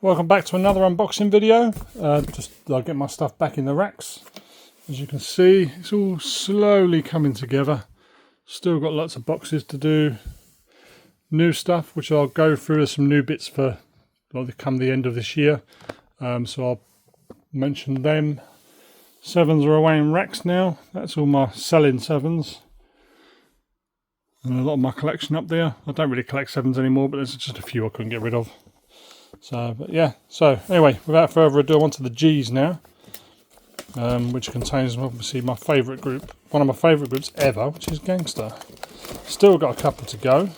Welcome back to another unboxing video. Just I'll get my stuff back in the racks. As you can see, it's all slowly coming together. Still got lots of boxes to do. New stuff, which I'll go through. There's some new bits for come the end of this year. So I'll mention them. Sevens are away in racks now. That's all my selling sevens. And a lot of my collection up there. I don't really collect sevens anymore, but there's just a few I couldn't get rid of. So, but yeah. So anyway, without further ado, on to the G's now, which contains obviously my favourite group, one of my favourite groups ever, which is Gangster. Still got a couple to go,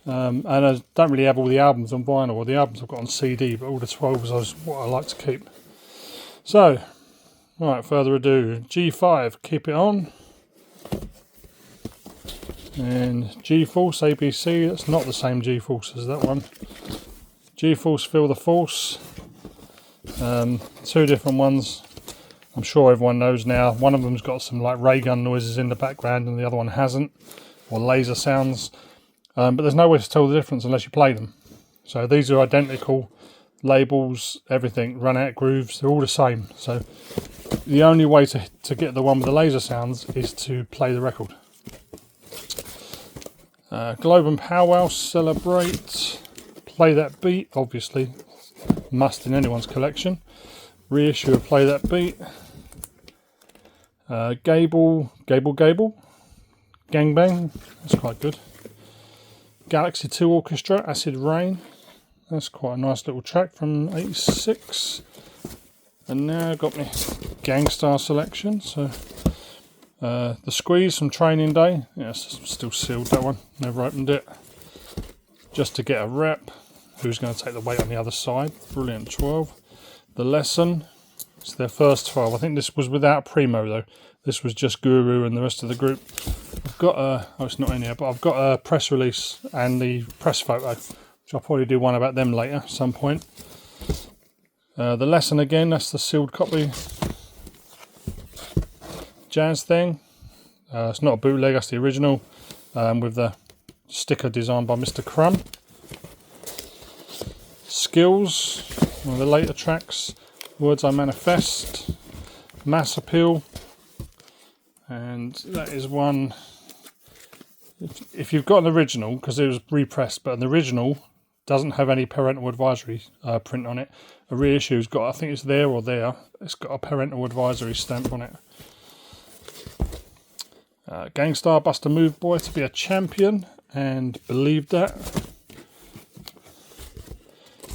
and I don't really have all the albums on vinyl, or the albums I've got on CD, but all the 12s is what I like to keep. So, right, further ado, G5, Keep It On. And G-Force, ABC, that's not the same G-Force as that one. G-Force, Feel the Force. Two different ones. I'm sure everyone knows now. One of them's got some like ray gun noises in the background and the other one hasn't. Or laser sounds. But there's no way to tell the difference unless you play them. So these are identical. Labels, everything, run out grooves, they're all the same. So the only way to get the one with the laser sounds is to play the record. Globe and Powwow, Celebrate, Play That Beat, obviously, must in anyone's collection. Reissue of Play That Beat. Gable, Gangbang, that's quite good. Galaxy 2 Orchestra, Acid Rain, that's quite a nice little track from '86. And now I've got my Gangstar selection, so The Squeeze from Training Day, yeah, it's still sealed, that one, never opened it. Just to get a rep. Who's going to take the weight on the other side? Brilliant 12. The Lesson. It's their first 12. I think this was without Primo though. This was just Guru and the rest of the group. I've got a, oh it's not in here, but I've got a press release and the press photo, which I'll probably do one about them later at some point. The Lesson again, that's the sealed copy. Jazz Thing. It's not a bootleg, that's the original. With the sticker designed by Mr. Crumb. Skills, one of the later tracks. Words I Manifest, Mass Appeal, and that is one. If you've got an original, because it was repressed, but an original doesn't have any parental advisory print on it. A reissue's got, I think it's there or there. It's got a parental advisory stamp on it. Gangstar, Bust a Move Boy, To Be a Champion, and Believe That.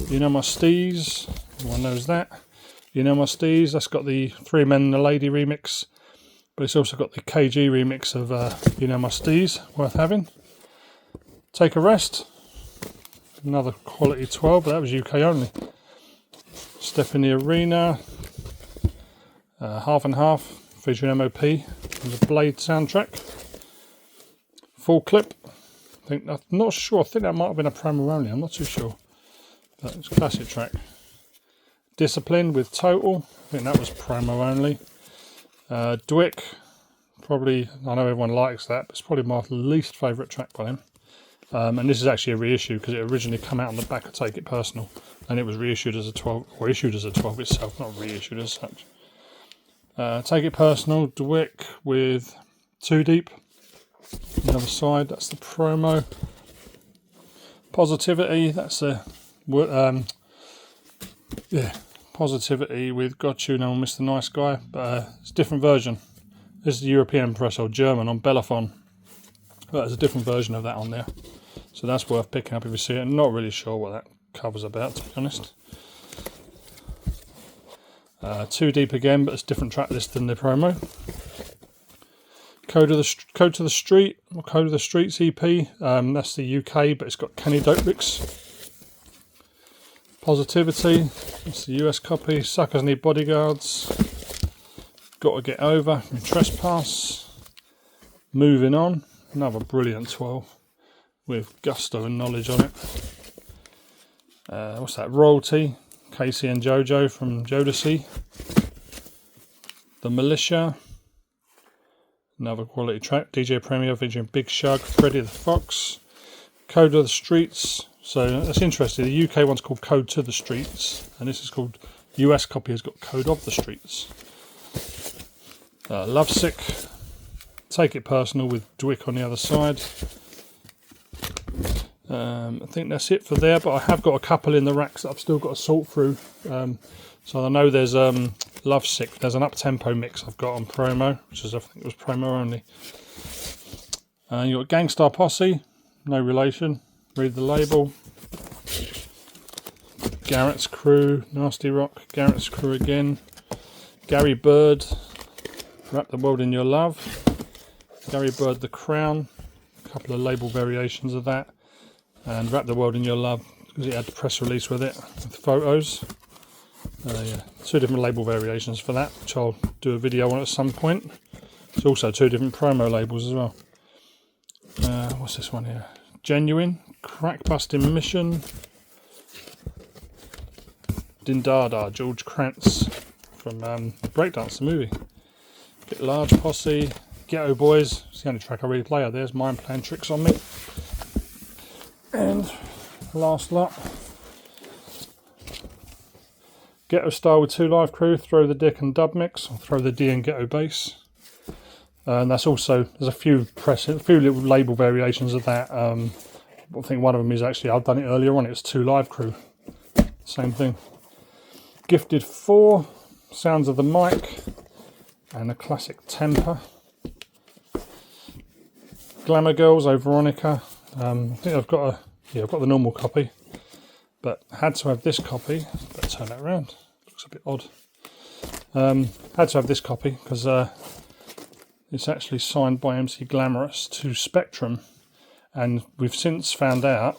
You Know My Steez, everyone knows that. You Know My Steez, that's got the Three Men and a Lady remix, but it's also got the KG remix of You Know My Steez, worth having. Take a Rest, another quality 12, but that was UK only. Step in the Arena, Half and Half, featuring MOP, and the Blade soundtrack. Full Clip, I'm not sure, I think that might have been a promo only, I'm not too sure. But it's a classic track. Discipline with Total, I think that was promo only. Dwick, probably, I know everyone likes that, but it's probably my least favourite track by him. And this is actually a reissue because it originally came out on the back of Take It Personal, and it was reissued as a 12, or issued as a 12 itself, not reissued as such. Take It Personal, Dwick with Too Deep. The other side, that's the promo. Positivity, that's a Positivity with Got You Now, Mr. Nice Guy, but it's a different version. This is the European press, or German, on Bellaphon, but there's a different version of that on there, so that's worth picking up if you see it. I'm not really sure what that cover's about, to be honest. Too Deep again, but it's a different track list than the promo. Code to the Street, or Code of the Streets EP, that's the UK, but it's got Kenny Dopebricks. Positivity, that's the US copy. Suckers Need Bodyguards. Got to Get Over, from Trespass. Moving On, another brilliant 12 with gusto and knowledge on it. What's that? Royalty, Casey and Jojo from Jodeci. The Militia, another quality track. DJ Premier featuring Big Shug, Freddy the Fox. Code of the Streets, So that's interesting. The UK one's called Code to the Streets, and this is called US copy has got Code of the Streets. Lovesick, Take It Personal with Dwick on the other side. I think that's it for there, but I have got a couple in the racks that I've still got to sort through. So I know there's Lovesick, there's an up-tempo mix I've got on promo, which is, I think it was promo only. You've got Gangstar Posse, no relation, read the label. Garrett's Crew, Nasty Rock, Garrett's Crew again. Gary Bird, Wrap the World in Your Love. Gary Bird, The Crown, a couple of label variations of that. And Wrap the World in Your Love, because it had the press release with it, with photos. Yeah, 2 different label variations for that, which I'll do a video on at some point. There's also 2 different promo labels as well. What's this one here? Genuine, Crack Busting Mission, Dindada, George Krantz from Breakdance, the movie. Get Large Posse, Ghetto Boys, it's the only track I really play. There's Mind Playing Tricks on Me. And last lot, Ghetto Style with 2 live crew, Throw the Dick and Dub Mix, or Throw the D and Ghetto Bass. And that's also, there's a few little label variations of that. I think one of them is actually, I've done it earlier on, it's 2 live crew. Same thing. Gifted 4, Sounds of the Mic, and a classic Temper. Glamour Girls, Oh Veronica. I think I've got the normal copy, but had to have this copy. Better turn that around. Looks a bit odd. Had to have this copy because it's actually signed by MC Glamorous to Spectrum, and we've since found out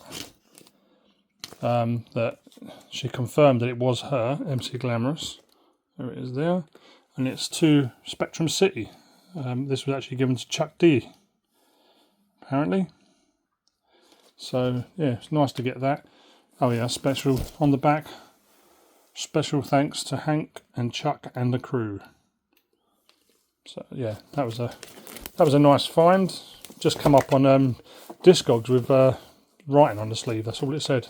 that she confirmed that it was her, MC Glamorous. There it is there, and it's to Spectrum City. This was actually given to Chuck D, apparently. So yeah, it's nice to get that. Oh yeah, special on the back. Special thanks to Hank and Chuck and the crew. So yeah, that was a nice find. Just come up on Discogs with writing on the sleeve. That's all it said.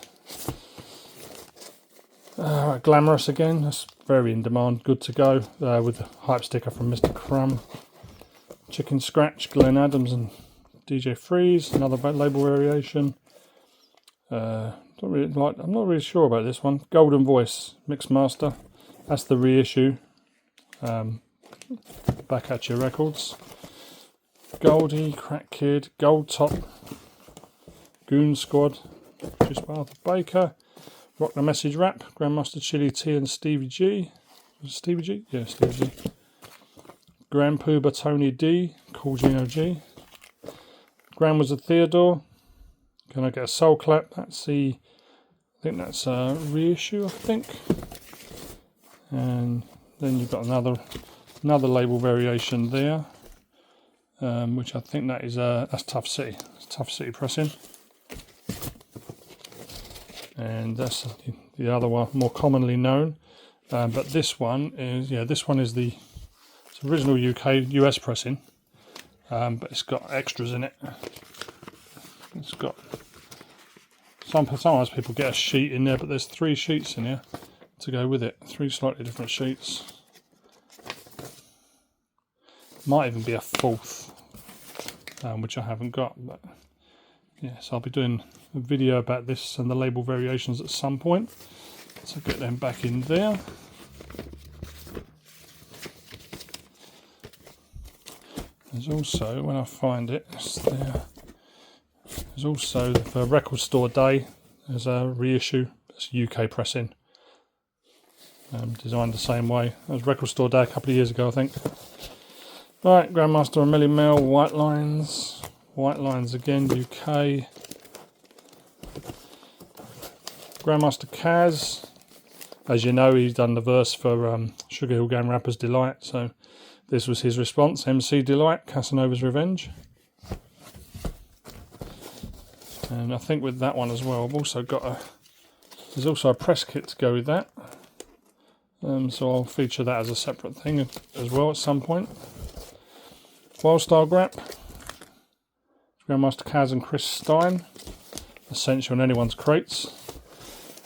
Glamorous again. That's very in demand. Good to go with the hype sticker from Mr. Crumb. Chicken Scratch, Glenn Adams and DJ Freeze. Another label variation. I'm not really sure about this one. Golden Voice Mixmaster. That's the reissue. Back at your records. Goldie, Crack Kid, Gold Top, Goon Squad, just Arthur Baker, Rock the Message Rap, Grandmaster Chili T and Stevie G. Was it Stevie G? Yeah, Stevie G. Grand Pooba Tony D, Cool Gino G. Grand Wizard Theodore. Can I get a Soul Clap? That's I think that's a reissue, I think. And then you've got another label variation there, which I think that is that's Tough City. It's Tough City pressing, and that's the other one more commonly known. But this one is the original US pressing, but it's got extras in it. It's got sometimes people get a sheet in there, but there's 3 sheets in here to go with it. 3 slightly different sheets. Might even be a 4th, which I haven't got. But yeah, so I'll be doing a video about this and the label variations at some point. So get them back in there. There's also, when I find it, it's there. There's also for Record Store Day. There's a reissue. It's UK pressing. Designed the same way. That was Record Store Day a couple of years ago, I think. Right, Grandmaster Melle Mel, White Lines. White Lines again, UK. Grandmaster Caz. As you know, he's done the verse for Sugar Hill Gang Rapper's Delight. So this was his response, MC Delight, Casanova's Revenge. And I think with that one as well, I've also got there's also a press kit to go with that. So I'll feature that as a separate thing as well at some point. Wild Style Grap, Grandmaster Caz and Chris Stein. essential in anyone's crates.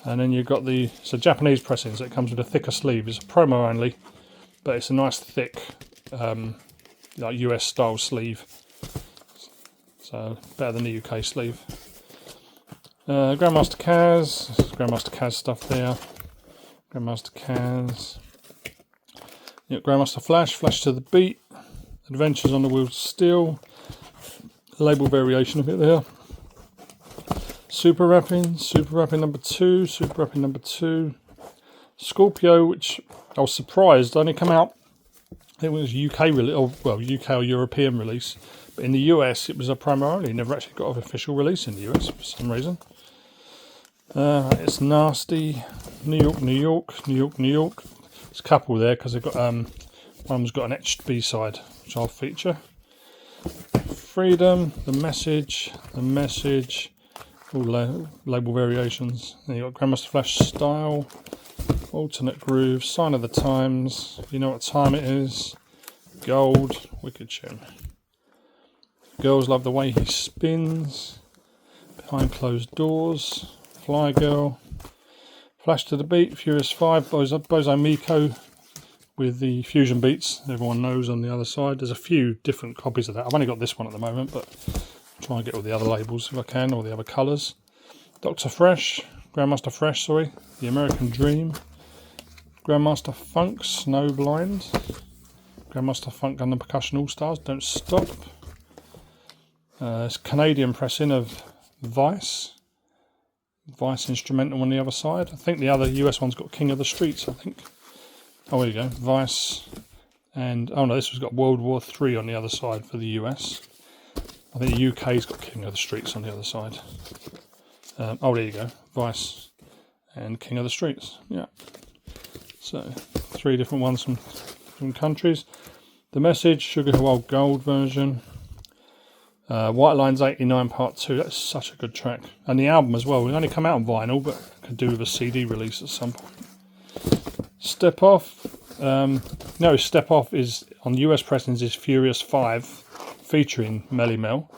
And then you've got it's a Japanese pressing, so it comes with a thicker sleeve. It's a promo only, but it's a nice thick, like US style sleeve. So better than the UK sleeve. Grandmaster Caz, Grandmaster Caz stuff there. Grandmaster Caz. Yep, Grandmaster Flash, Flash to the Beat. Adventures on the Wheels of Steel. Label variation of it there. Super wrapping number 2, super wrapping number 2. Scorpio, which I was surprised only come out. It was UK release, or well, UK or European release, but in the US it was a promo only. Never actually got an official release in the US for some reason. It's nasty. New York, New York, New York, New York. There's a couple there because they've got one's got an etched B-side, which I'll feature. Freedom, the message, all label variations. Then you got Grandmaster Flash style, alternate groove, sign of the times. You know what time it is. Gold, wicked tune. Girls love the way he spins. Behind closed doors. Fly Girl. Flash to the Beat, Furious 5, Bozo Miko with the fusion beats, everyone knows on the other side. There's a few different copies of that. I've only got this one at the moment, but I'll try and get all the other labels if I can, all the other colours. Dr. Fresh, Grandmaster Fresh, sorry, The American Dream. Grandmaster Funk, Snowblind. Grandmaster Funk and the Percussion All-Stars, Don't Stop. It's Canadian pressing of Vice. Vice instrumental on the other side. I think the other US one's got King of the Streets, I think. Oh, there you go. Vice. And, oh no, this has got World War III on the other side for the US. I think the UK's got King of the Streets on the other side. Oh, there you go. Vice and King of the Streets. Yeah. So, 3 different ones from different countries. The Message, Sugar Hill Old Gold version. White Lines 89 Part 2, that's such a good track. And the album as well, it only come out on vinyl, but could do with a CD release at some point. Step Off, no, Step Off is, on US pressings, is Furious 5, featuring Melle Mel.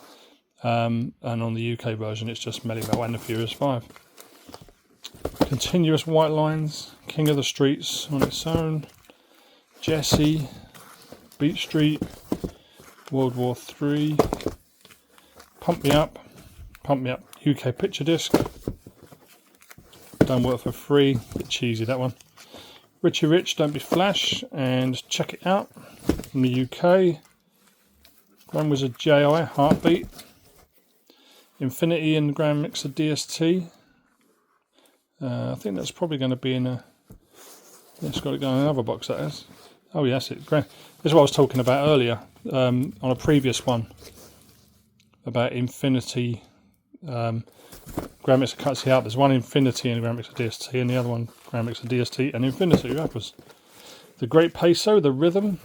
And on the UK version, it's just Melle Mel and the Furious 5. Continuous White Lines, King of the Streets on its own. Jesse, Beat Street, World War III. Pump Me Up, UK picture disc. Don't work for free, bit cheesy that one. Richie Rich, Don't Be Flash, and Check It Out from the UK. Grand Wizard J.I, Heartbeat. Infinity and Grandmixer DST. I think that's probably going to be in a. It's got to go in another box, that is. Oh yes, this is what I was talking about earlier on a previous one. About Infinity, Grandmixer cuts it out. There's one Infinity and Grandmixer DST, and the other one Grandmixer DST and Infinity wrappers. The Great Peso, The Rhythm,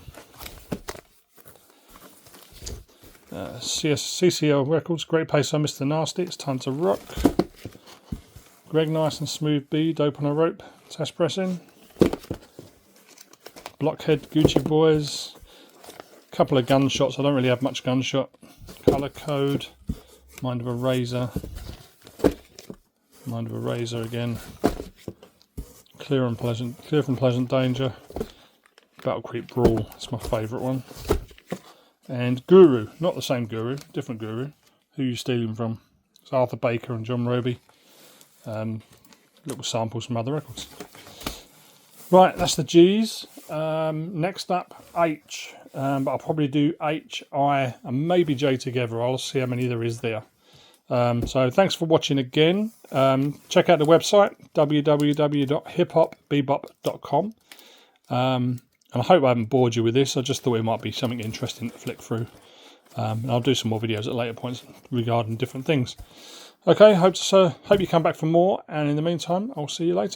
CCL Records, Great Peso, Mr. Nasty, It's Time to Rock. Greg Nice and Smooth B, Dope on a Rope, test pressing. Blockhead, Gucci Boys, a couple of Gunshots. I don't really have much Gunshot. Colour Code, Mind of a Razor again, Clear from Pleasant Danger, Battle Creep Brawl, that's my favourite one, and Guru, not the same Guru, different Guru. Who are you stealing from? It's Arthur Baker and John Roby. Little samples from other records. Right, that's the G's. Next up, H. But I'll probably do H, I, and maybe J together. I'll see how many there is there. So thanks for watching again. Check out the website, www.hiphopbebop.com. And I hope I haven't bored you with this. I just thought it might be something interesting to flick through. And I'll do some more videos at later points regarding different things. Okay, hope you come back for more. And in the meantime, I'll see you later.